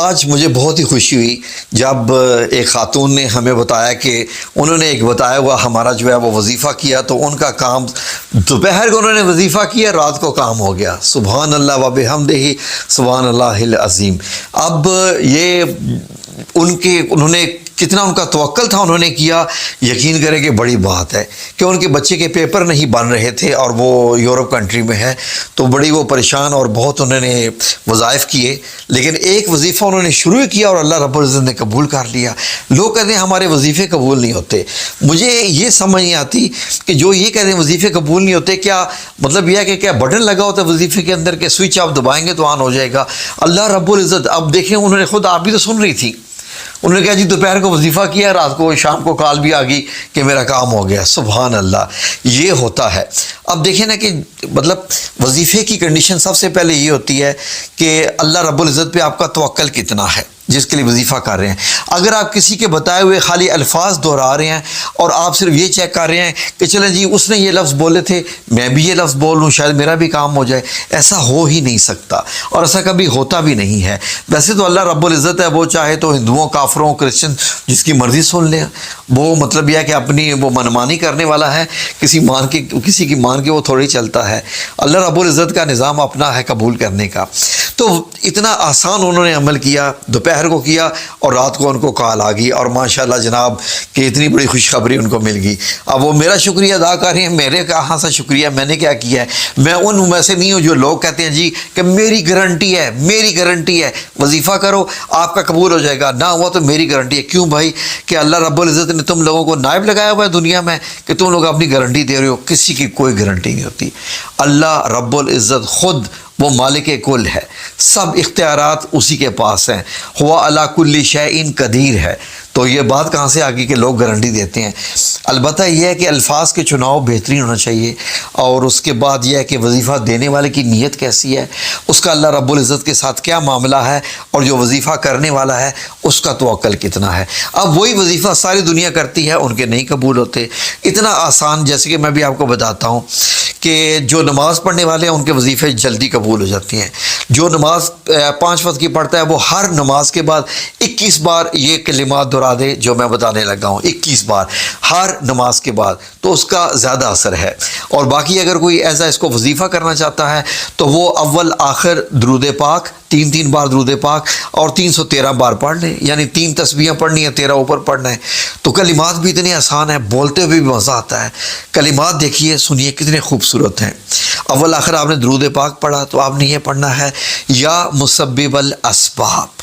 آج مجھے بہت ہی خوشی ہوئی جب ایک خاتون نے ہمیں بتایا کہ انہوں نے ایک بتایا ہوا ہمارا جو ہے وہ وظیفہ کیا، تو ان کا کام دوپہر کو انہوں نے وظیفہ کیا، رات کو کام ہو گیا۔ سبحان اللہ و بحمدہ، سبحان اللہ العظیم۔ اب یہ انہوں نے کتنا ان کا توکل تھا، انہوں نے کیا۔ یقین کریں کہ بڑی بات ہے کہ ان کے بچے کے پیپر نہیں بن رہے تھے اور وہ یورپ کنٹری میں ہے، تو بڑی وہ پریشان اور بہت انہوں نے وظائف کیے، لیکن ایک وظیفہ انہوں نے شروع کیا اور اللہ رب العزت نے قبول کر لیا۔ لوگ کہتے ہیں ہمارے وظیفے قبول نہیں ہوتے۔ مجھے یہ سمجھ نہیں آتی کہ جو یہ کہتے ہیں وظیفے قبول نہیں ہوتے، کیا مطلب یہ ہے کہ کیا بٹن لگا ہوتا ہے وظیفے کے اندر کہ سوئچ آپ دبائیں گے تو آن ہو جائے گا؟ اللہ رب العزت، اب دیکھیں انہوں نے خود، آپ بھی تو سن رہی تھی، انہوں نے کہا جی دوپہر کو وظیفہ کیا، رات کو شام کو کال بھی آ گئی کہ میرا کام ہو گیا۔ سبحان اللہ، یہ ہوتا ہے۔ اب دیکھیں نا کہ مطلب وظیفے کی کنڈیشن سب سے پہلے یہ ہوتی ہے کہ اللہ رب العزت پہ آپ کا توکل کتنا ہے جس کے لیے وظیفہ کر رہے ہیں۔ اگر آپ کسی کے بتائے ہوئے خالی الفاظ دہرا رہے ہیں اور آپ صرف یہ چیک کر رہے ہیں کہ چلیں جی اس نے یہ لفظ بولے تھے، میں بھی یہ لفظ بول لوں شاید میرا بھی کام ہو جائے، ایسا ہو ہی نہیں سکتا اور ایسا کبھی ہوتا بھی نہیں ہے۔ ویسے تو اللہ رب العزت ہے، وہ چاہے تو ہندوؤں، کافروں، کرسچن جس کی مرضی سن لیں، وہ مطلب یہ ہے کہ اپنی وہ منمانی کرنے والا ہے، کسی کی مان کے وہ تھوڑی چلتا ہے۔ اللہ رب العزت کا نظام اپنا ہے قبول کرنے کا۔ تو اتنا آسان انہوں نے عمل کیا، دوپہر کو کیا اور رات کو ان کو کال آ گئی، اور ماشاءاللہ جناب کہ اتنی بڑی خوشخبری ان کو مل گئی۔ اب وہ میرا شکریہ ادا کر رہے ہیں، میرے کہاں سے شکریہ، میں نے کیا کیا ہے؟ میں ان میں سے نہیں ہوں جو لوگ کہتے ہیں جی کہ میری گارنٹی ہے، میری گارنٹی ہے، وظیفہ کرو آپ کا قبول ہو جائے گا، نہ ہوا تو میری گارنٹی ہے۔ کیوں بھائی؟ کہ اللہ رب العزت نے تم لوگوں کو نائب لگایا ہوا ہے دنیا میں کہ تم لوگ اپنی گارنٹی دے رہے ہو، کسی کی کوئی گارنٹی نہیں ہوتی۔ اللہ رب العزت خود وہ مالک کل ہے، سب اختیارات اسی کے پاس ہیں، ہوا علی کل شیء قدیر ہے۔ تو یہ بات کہاں سے آگی کہ لوگ گارنٹی دیتے ہیں؟ البتہ یہ ہے کہ الفاظ کے چناؤ بہترین ہونا چاہیے، اور اس کے بعد یہ ہے کہ وظیفہ دینے والے کی نیت کیسی ہے، اس کا اللہ رب العزت کے ساتھ کیا معاملہ ہے، اور جو وظیفہ کرنے والا ہے اس کا توکل کتنا ہے۔ اب وہی وظیفہ ساری دنیا کرتی ہے، ان کے نہیں قبول ہوتے۔ اتنا آسان، جیسے کہ میں بھی آپ کو بتاتا ہوں کہ جو نماز پڑھنے والے ہیں ان کے وظیفے جلدی قبول ہو جاتی ہیں۔ جو نماز 5 وقت کی پڑھتا ہے وہ ہر نماز کے بعد 21 بار یہ کلمات دہرا دے جو میں بتانے لگا ہوں، 21 بار ہر نماز کے بعد، تو اس کا زیادہ اثر ہے۔ اور باقی اگر کوئی ایسا اس کو وظیفہ کرنا چاہتا ہے تو وہ اول آخر درود پاک 3 بار درود پاک اور 313 بار پڑھ لیں، یعنی 3 تسبیحیں پڑھنی ہیں، 13 اوپر پڑھنا ہے۔ تو کلمات بھی اتنے آسان ہیں، بولتے ہوئے بھی مزہ آتا ہے۔ کلمات دیکھیے، سنیے کتنے خوبصورت ہیں۔ اول آخر آپ نے درود پاک پڑھا تو آپ نے یہ پڑھنا ہے، یا مسبب الاسباب۔